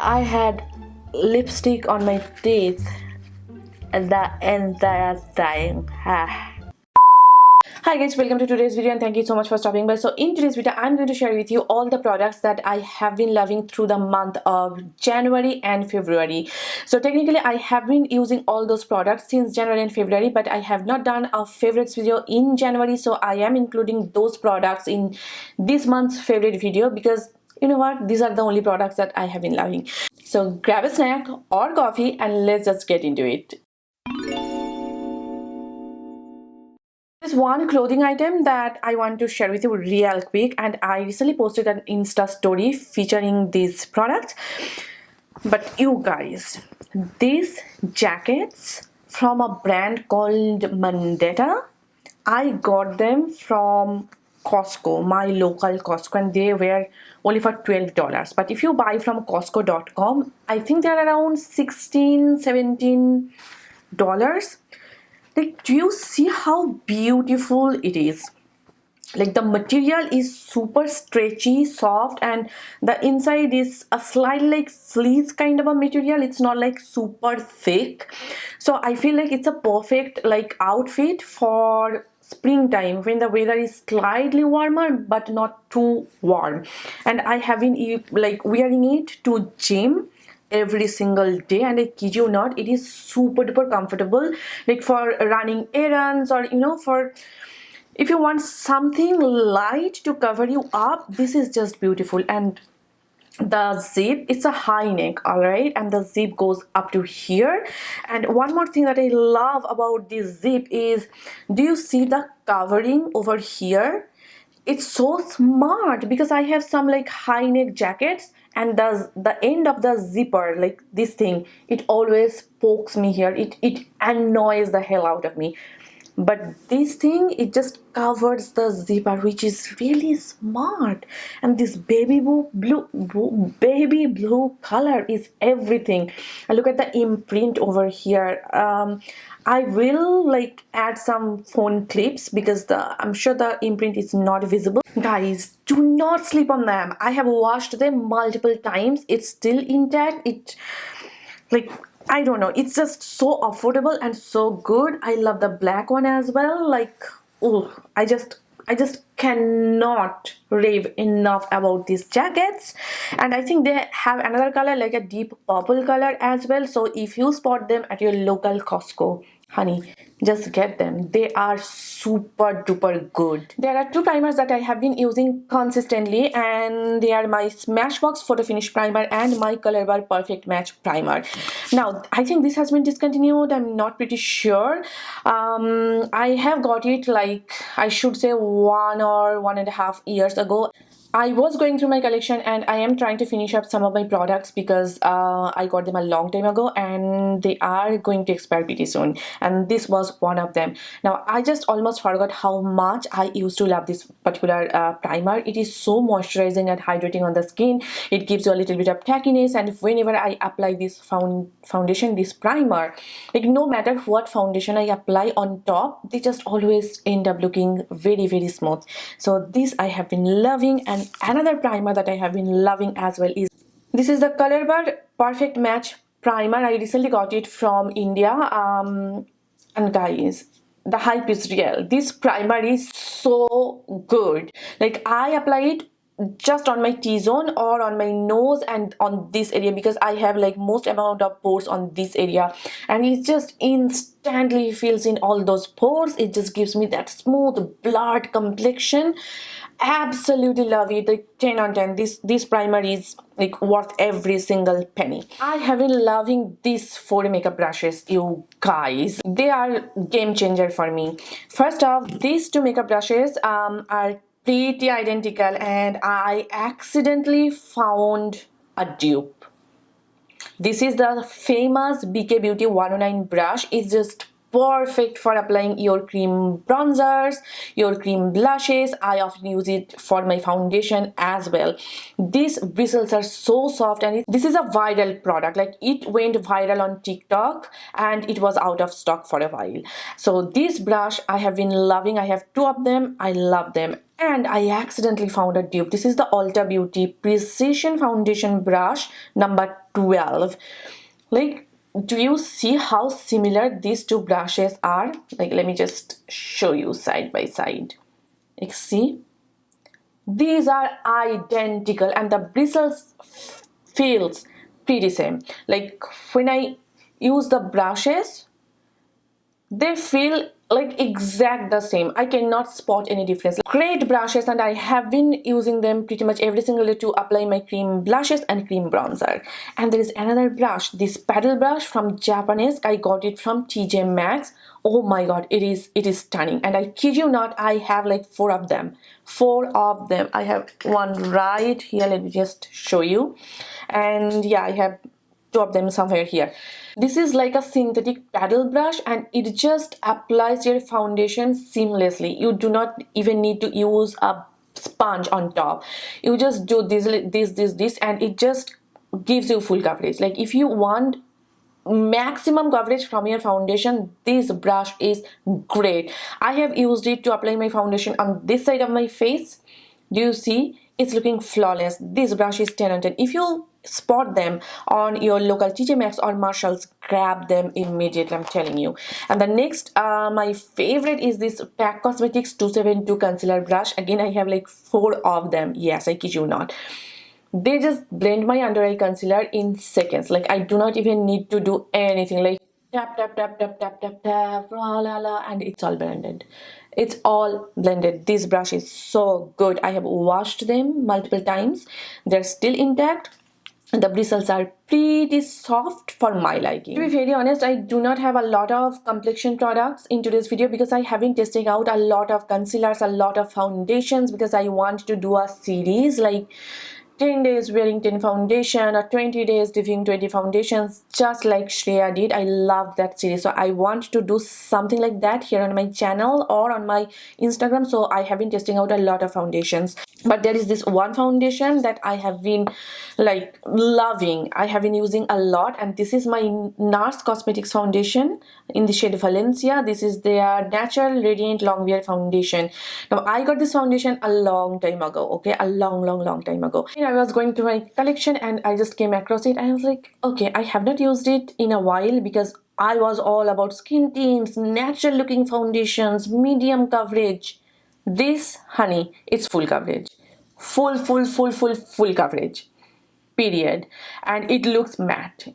I had lipstick on my teeth the entire time. Hi guys, welcome to today's video and thank you so much for stopping by. So in today's video, I'm going to share with you all the products that I have been loving through the month of January and February. So technically, I have been using all those products since January and February, but I have not done a favorites video in January. So I am including those products in this month's favorite video because you know what? These are the only products that I have been loving. So grab a snack or coffee and let's just get into it. There's one clothing item that I want to share with you real quick, and I recently posted an Insta story featuring these products. But you guys, these jackets from a brand called Mondetta, I got them from Costco, my local Costco, and they were only for $12. But if you buy from Costco.com, I think they're around $16-17. Like, do you see how beautiful it is? Like, the material is super stretchy, soft, and the inside is a slightly like fleece kind of a material. It's not like super thick. So I feel like it's a perfect like outfit for springtime when the weather is slightly warmer but not too warm. And I have been like wearing it to gym every single day, and I kid you not, it is super duper comfortable, like for running errands, or you know, for if you want something light to cover you up. This is just beautiful. And the zip, it's a high neck, all right, and the zip goes up to here. And one more thing that I love about this zip is, do you see the covering over here? It's so smart because I have some like high neck jackets, and the end of the zipper, like this thing, it always pokes me here. It annoys the hell out of me. But this thing, it just covers the zipper, which is really smart. And this baby blue color is everything. And look at the imprint over here. I will like add some phone clips because I'm sure the imprint is not visible. Guys, do not sleep on them. I have washed them multiple times. It's still intact. It like, I don't know, it's just so affordable and so good. I love the black one as well. Like, oh, I just cannot rave enough about these jackets. And I think they have another color, like a deep purple color as well. So if you spot them at your local Costco, honey, just get them. They are super duper good. There are two primers that I have been using consistently, and they are my Smashbox Photo Finish Primer and my Colorbar Perfect Match Primer. Now, I think this has been discontinued. I'm not pretty sure. I have got it like, I should say 1 or 1.5 years ago. I was going through my collection and I am trying to finish up some of my products because I got them a long time ago and they are going to expire pretty soon, and this was one of them. Now, I just almost forgot how much I used to love this particular primer. It is so moisturizing and hydrating on the skin. It gives you a little bit of tackiness, and whenever I apply this foundation, this primer, like no matter what foundation I apply on top, they just always end up looking very, very smooth. So this I have been loving. And another primer that I have been loving as well is this is the Colorbar Perfect Match Primer. I recently got it from India, and guys, the hype is real. This primer is so good. Like, I apply it just on my T-zone or on my nose and on this area because I have like most amount of pores on this area, and it just instantly fills in all those pores. It just gives me that smooth blurred complexion. Absolutely love it. Like 10 on 10. This primer is like worth every single penny. I have been loving these 4 makeup brushes, you guys. They are game changer for me. First off, these 2 makeup brushes are pretty identical, and I accidentally found a dupe. This is the famous BK Beauty 109 brush. It's just perfect for applying your cream bronzers, your cream blushes. I often use it for my foundation as well. These bristles are so soft, and this is a viral product. Like, it went viral on TikTok and it was out of stock for a while. So this brush I have been loving. I have 2 of them. I love them. And I accidentally found a dupe. This is the Ulta Beauty Precision Foundation Brush number 12. Like, do you see how similar these two brushes are? Like, let me just show you side by side. Like, see? These are identical and the bristles feels pretty same. Like, when I use the brushes, they feel like exact the same. I cannot spot any difference. Great brushes, and I have been using them pretty much every single day to apply my cream blushes and cream bronzer. And there is another brush, this paddle brush from Japanese. I got it from TJ Maxx. Oh my god, it is stunning. And I kid you not, I have like 4 of them. 4 of them. I have one right here. Let me just show you. And yeah, I have 2 of them somewhere here. This is like a synthetic paddle brush and it just applies your foundation seamlessly. You do not even need to use a sponge on top. You just do this and it just gives you full coverage. Like, if you want maximum coverage from your foundation, this brush is great. I have used it to apply my foundation on this side of my face. Do you see? It's looking flawless. This brush is 10 on 10. If you spot them on your local TJ Maxx or Marshalls, grab them immediately, I'm telling you. And the next, my favorite is this MAC Cosmetics 272 concealer brush. Again, I have like 4 of them. Yes, I kid you not. They just blend my under eye concealer in seconds. Like, I do not even need to do anything. Like, tap tap tap tap tap tap tap, la la la, and it's all blended. It's all blended. This brush is so good. I have washed them multiple times. They're still intact. The bristles are pretty soft for my liking. To be very honest, I do not have a lot of complexion products in today's video because I have been testing out a lot of concealers, a lot of foundations, because I want to do a series like 10 days wearing 10 foundation or 20 days doing 20 foundations, just like Shreya did. I love that series, so I want to do something like that here on my channel or on my Instagram. So I have been testing out a lot of foundations, but there is this one foundation that I have been like loving. I have been using a lot, and this is my NARS Cosmetics foundation in the shade Valencia. This is their Natural Radiant Longwear foundation. Now, I got this foundation a long time ago, okay, a long time ago. I was going through my collection and I just came across it and I was like, okay, I have not used it in a while because I was all about skin tints, natural looking foundations, medium coverage. This, honey, it's full coverage. Full coverage. Period. And it looks matte.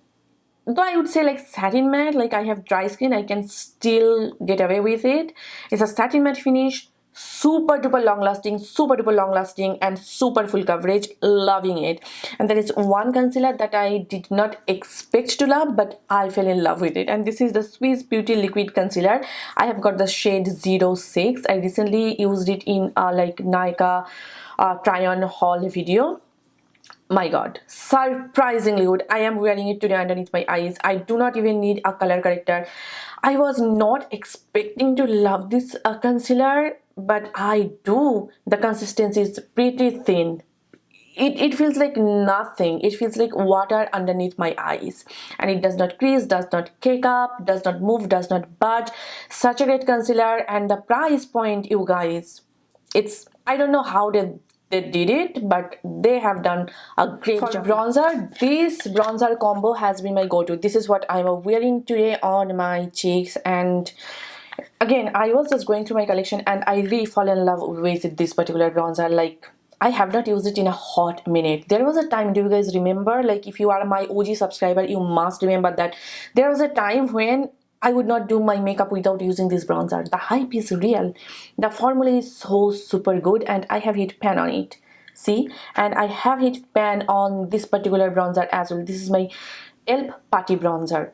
Though I would say like satin matte, like I have dry skin, I can still get away with it. It's a satin matte finish, super duper long lasting and super full coverage. Loving it. And there is one concealer that I did not expect to love, but I fell in love with it, and this is the Swiss Beauty Liquid Concealer. I have got the shade 06. I recently used it in like Nika try on haul video. My god, surprisingly good. I am wearing it today underneath my eyes. I do not even need a color corrector. I was not expecting to love this concealer, but I do. The consistency is pretty thin. It feels like nothing. It feels like water underneath my eyes, and it does not crease, does not cake up, does not move, does not budge. Such a great concealer. And the price point, you guys, it's, I don't know how they did it, but they have done a great job. Bronzer, this bronzer combo has been my go-to. This is what I'm wearing today on my cheeks, and again, I was just going through my collection and I really fall in love with this particular bronzer. Like, I have not used it in a hot minute. There was a time, do you guys remember? Like, if you are my OG subscriber, you must remember that there was a time when I would not do my makeup without using this bronzer. The hype is real. The formula is so super good, and I have hit pan on it. See? And I have hit pan on this particular bronzer as well. This is my e.l.f. Putty bronzer.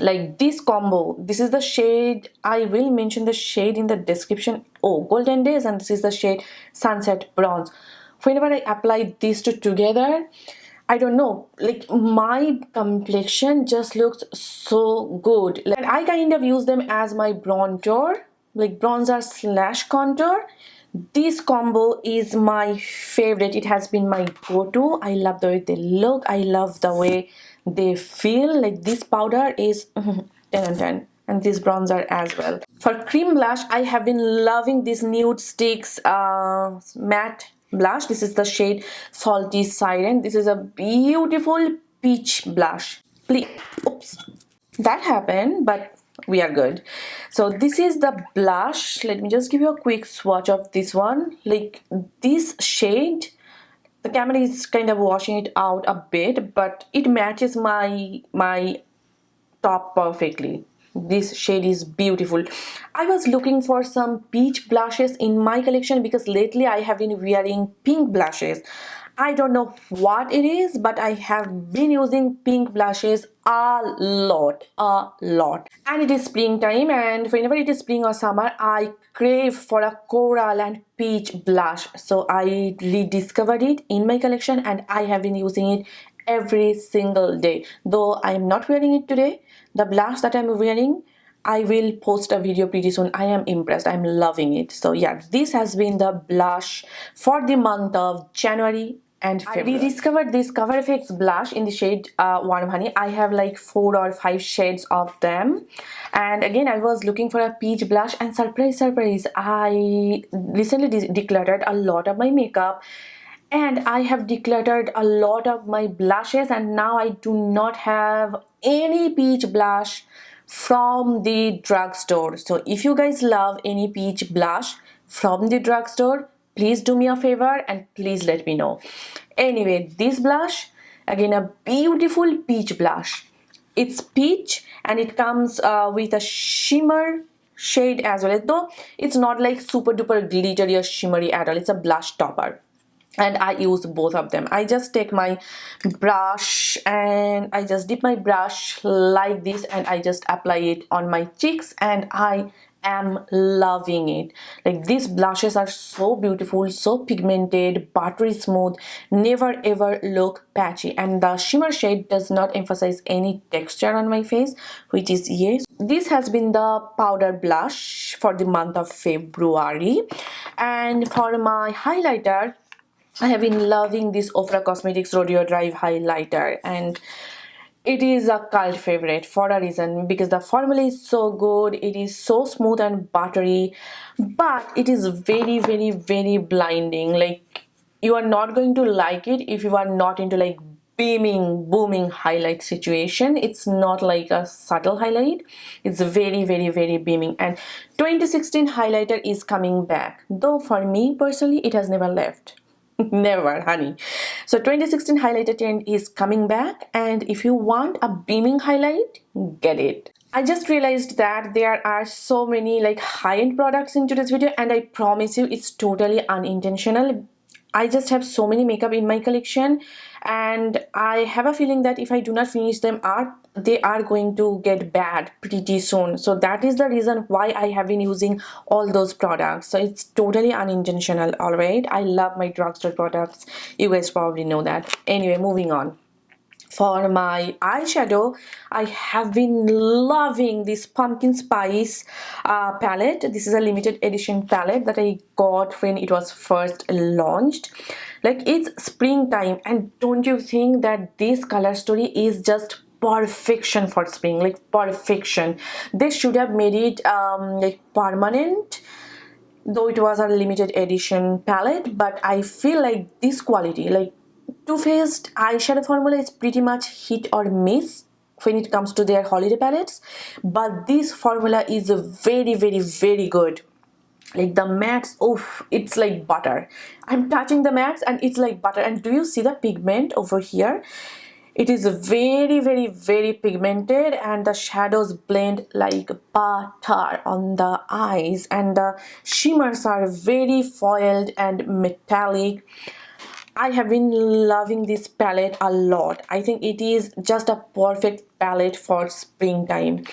Like, this combo, this is the shade, I will mention the shade in the description. Oh, Golden Days, and this is the shade Sunset Bronze. Whenever I apply these two together, I don't know, like, my complexion just looks so good. And I kind of use them as my bronzer, like bronzer slash contour. This combo is my favorite. It has been my go-to. I love the way they look. I love the way they feel. Like, this powder is 10 on 10. And this bronzer as well. For cream blush, I have been loving this NUDESTIX matte blush. This is the shade Salty Siren. This is a beautiful peach blush. Please, oops, that happened, but we are good. So this is the blush. Let me just give you a quick swatch of this one. Like this shade, the camera is kind of washing it out a bit, but it matches my top perfectly. This shade is beautiful. I was looking for some peach blushes in my collection because lately I have been wearing pink blushes. I don't know what it is, but I have been using pink blushes a lot. And it is springtime, and whenever it is spring or summer, I crave for a coral and peach blush. So I rediscovered it in my collection and I have been using it every single day. Though I am not wearing it today, the blush that I'm wearing, I will post a video pretty soon. I am impressed. I'm loving it. So yeah, this has been the blush for the month of January and February. I rediscovered this Cover FX blush in the shade Warm Honey. I have like 4 or 5 shades of them. And again, I was looking for a peach blush, and surprise, I recently decluttered a lot of my makeup. And I have decluttered a lot of my blushes, and now I do not have any peach blush from the drugstore. So if you guys love any peach blush from the drugstore, please do me a favor and please let me know. Anyway, this blush, again a beautiful peach blush. It's peach and it comes with a shimmer shade as well, though it's not like super duper glittery or shimmery at all. It's a blush topper. And I use both of them. I just take my brush and I just dip my brush like this and I just apply it on my cheeks, and I am loving it. Like these blushes are so beautiful, so pigmented, buttery smooth, never ever look patchy, and the shimmer shade does not emphasize any texture on my face, which is yes. This has been the powder blush for the month of February. And for my highlighter, I have been loving this OFRA Cosmetics Rodeo Drive highlighter, and it is a cult favorite for a reason, because the formula is so good. It is so smooth and buttery, but it is very blinding. Like, you are not going to like it if you are not into like beaming, booming highlight situation. It's not like a subtle highlight. It's very beaming. And 2016 highlighter is coming back, though for me personally it has never left. Never, honey. So 2016 highlighter trend is coming back, and if you want a beaming highlight, get it. I just realized that there are so many like high-end products in today's video, and I promise you it's totally unintentional. I just have so many makeup in my collection, and I have a feeling that if I do not finish them up, they are going to get bad pretty soon. So that is the reason why I have been using all those products. So it's totally unintentional, alright? I love my drugstore products. You guys probably know that. Anyway, moving on. For my eyeshadow, I have been loving this pumpkin spice palette. This is a limited edition palette that I got when it was first launched. Like, it's springtime, and don't you think that this color story is just perfection for spring? Like, perfection. They should have made it like permanent, though it was a limited edition palette. But I feel like this quality, like Too Faced eyeshadow formula, is pretty much hit or miss when it comes to their holiday palettes, but this formula is very good. Like the mattes, oh, it's like butter. I'm touching the mattes and it's like butter. And do you see the pigment over here? It is very pigmented, and the shadows blend like butter on the eyes, and the shimmers are very foiled and metallic. I have been loving this palette a lot. I think it is just a perfect palette for springtime.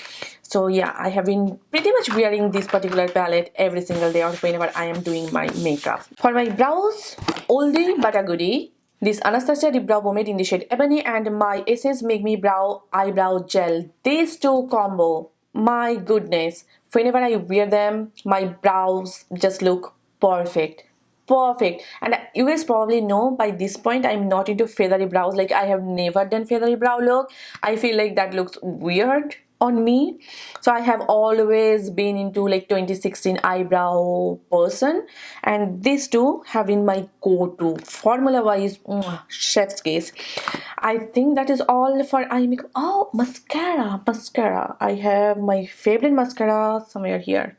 So yeah, I have been pretty much wearing this particular palette every single day or whenever I am doing my makeup. For my brows, oldie but a goodie. This Anastasia Dip Brow Pomade in the shade Ebony and my Essence Make Me Brow Eyebrow Gel. These two combo, my goodness. Whenever I wear them, my brows just look perfect. And you guys probably know by this point I'm not into feathery brows. Like, I have never done feathery brow look. I feel like that looks weird on me. So I have always been into like 2016 eyebrow person, and these two have been my go-to formula wise. Chef's kiss. I think that is all for eye makeup. Oh, mascara. I have my favorite mascara somewhere here.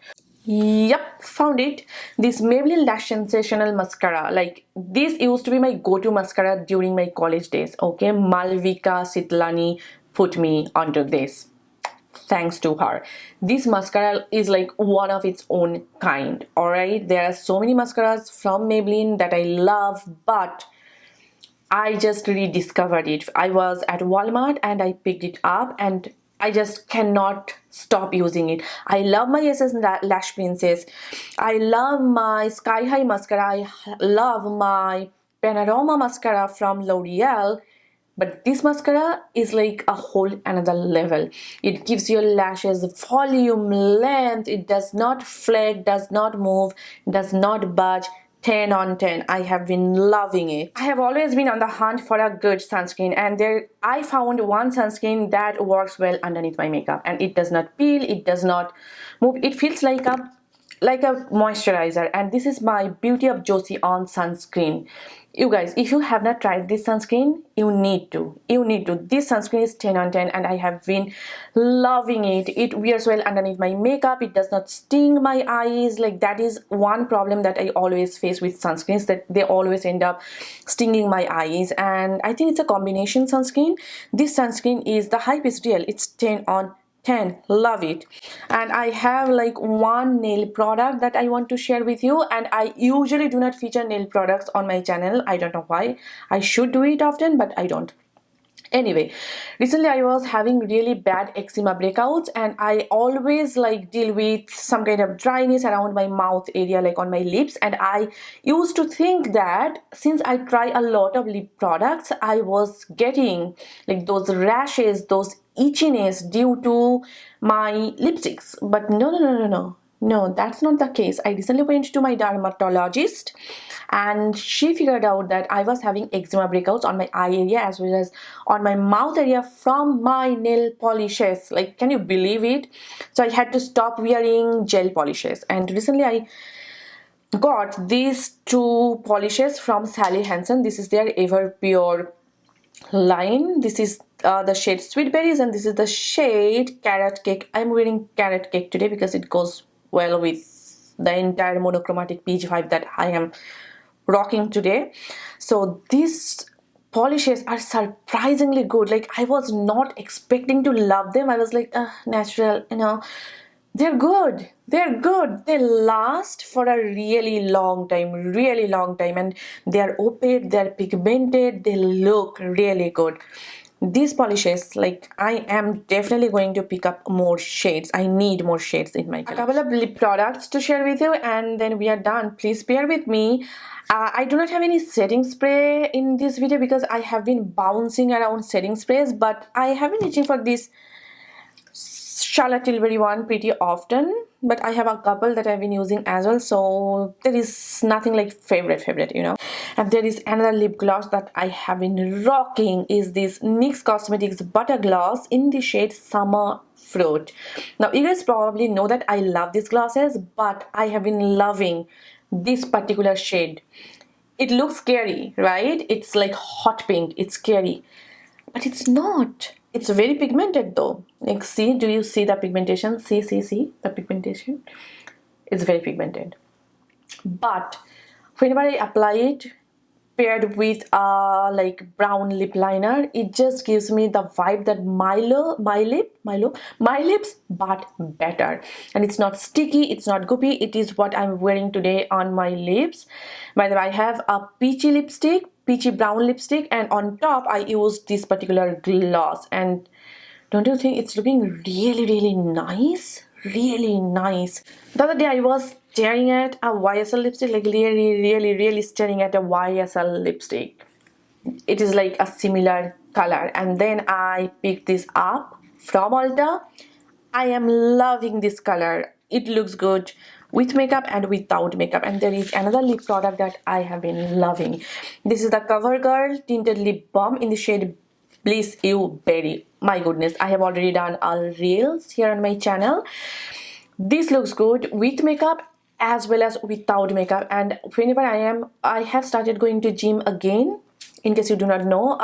Yep, found it. This Maybelline Lash Sensational Mascara. Like, this used to be my go-to mascara during my college days. Okay, Malvika Sitlani put me onto this. Thanks to her. This mascara is like one of its own kind. Alright, there are so many mascaras from Maybelline that I love, but I just rediscovered it. I was at Walmart and I picked it up, and I just cannot stop using it. I love my SS Lash Princess. I love my Sky High mascara. I love my Panorama mascara from L'Oreal. But this mascara is like a whole another level. It gives your lashes volume, length. It does not flake, does not move, does not budge. 10 on 10. I have been loving it. I have always been on the hunt for a good sunscreen, and there I found one sunscreen that works well underneath my makeup, and it does not peel, it does not move. It feels like a moisturizer, and this is my Beauty of Josie on sunscreen. You guys, if you have not tried this sunscreen, you need to. This sunscreen is 10 on 10 and I have been loving it. It wears well underneath my makeup. It does not sting my eyes. Like, that is one problem that I always face with sunscreens, that they always end up stinging my eyes. And I think it's a combination sunscreen. This sunscreen is, the hype is real. It's 10 on 10. Love it. And I have like one nail product that I want to share with you, and I usually do not feature nail products on my channel. I don't know why. I should do it often, but I don't. Anyway, recently I was having really bad eczema breakouts, and I always like deal with some kind of dryness around my mouth area, like on my lips. And I used to think that since I try a lot of lip products, I was getting like those rashes, those itchiness due to my lipsticks. But no, that's not the case. I recently went to my dermatologist, and she figured out that I was having eczema breakouts on my eye area as well as on my mouth area from my nail polishes. Like, can you believe it? So I had to stop wearing gel polishes, and recently I got these two polishes from Sally Hansen. This is their Ever Pure line. This is the shade Sweet Berries, and this is the shade Carrot Cake. I'm wearing Carrot Cake today because it goes well with the entire monochromatic peach vibe that I am rocking today. So these polishes are surprisingly good. Like, I was not expecting to love them. I was like, natural, they're good. They last for a really long time, and they're opaque, they're pigmented, they look really good. These polishes, like, I am definitely going to pick up more shades. I need more shades in my collection. A couple of lip products to share with you, and then we are done. Please bear with me. I do not have any setting spray in this video because I have been bouncing around setting sprays, but I have been reaching for this Charlotte Tilbury one pretty often, but I have a couple that I've been using as well, so there is nothing like favorite, And there is another lip gloss that I have been rocking, is this NYX Cosmetics Butter Gloss in the shade Summer Fruit. Now, you guys probably know that I love these glosses, but I have been loving this particular shade. It looks scary, right? It's like hot pink, it's scary, but it's not. It's very pigmented though. Like, see, do you see the pigmentation? See, the pigmentation. It's very pigmented. But whenever I apply it paired with a like brown lip liner, it just gives me the vibe that my lips, but better. And it's not sticky, it's not goopy. It is what I'm wearing today on my lips. By the way, I have a peachy brown lipstick, and on top I used this particular gloss. And don't you think it's looking really nice? Really nice. The other day I was staring at a YSL lipstick, like really staring at a YSL lipstick. It is like a similar color, and then I picked this up from Ulta. I am loving this color. It looks good with makeup and without makeup. And there is another lip product that I have been loving. This is the CoverGirl Tinted Lip Balm in the shade Bless you berry. My goodness, I have already done all reels here on my channel. This looks good with makeup as well as without makeup, and whenever I have started going to gym again. In case you do not know,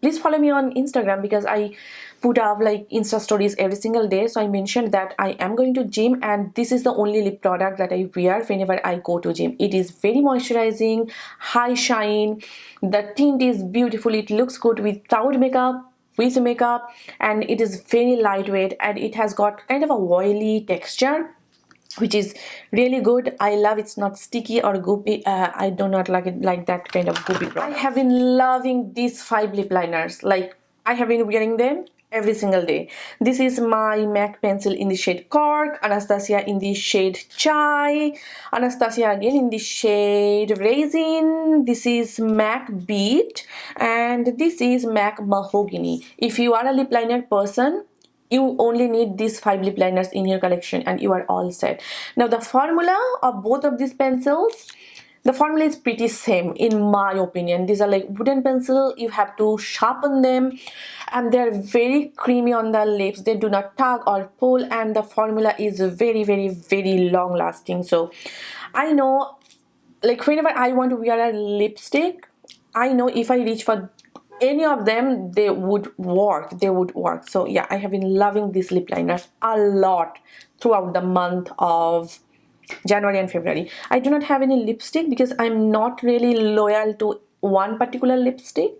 please follow me on Instagram because I put up like Insta stories every single day. So I mentioned that I am going to gym, and this is the only lip product that I wear whenever I go to gym. It is very moisturizing, high shine, the tint is beautiful, it looks good without makeup, with makeup, and it is very lightweight, and it has got kind of a oily texture, which is really good. I love it's not sticky or goopy. I do not like it like that kind of goopy product. I have been loving these 5 lip liners. Like, I have been wearing them every single day. This is my MAC pencil in the shade Cork, Anastasia in the shade Chai, Anastasia again in the shade Raisin, this is MAC Beat, and this is MAC Mahogany. If you are a lip liner person, you only need these 5 lip liners in your collection and you are all set. Now the formula of both of these pencils, the formula is pretty same in my opinion. These are like wooden pencil, you have to sharpen them, and they're very creamy on the lips. They do not tug or pull, and the formula is very long lasting. So I know, like, whenever I want to wear a lipstick, I know if I reach for any of them, they would work. So yeah, I have been loving these lip liners a lot throughout the month of January and February. I do not have any lipstick because I'm not really loyal to one particular lipstick.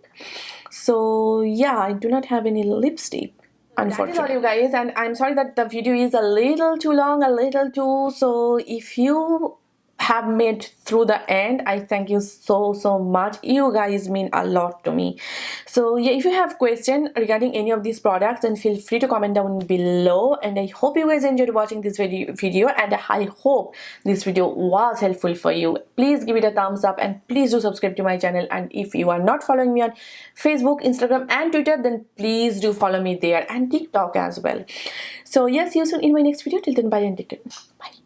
So yeah, I do not have any lipstick, unfortunately. That is all, you guys, and I'm sorry that the video is a little too long, so if you have made through the end, I thank you so much. You guys mean a lot to me. So yeah, if you have questions regarding any of these products, then feel free to comment down below, and I hope you guys enjoyed watching this video, and I hope this video was helpful for you. Please give it a thumbs up, and please do subscribe to my channel, and if you are not following me on Facebook, Instagram and Twitter, then please do follow me there, and TikTok as well. So yes, see you soon in my next video. Till then, bye and take care. Bye.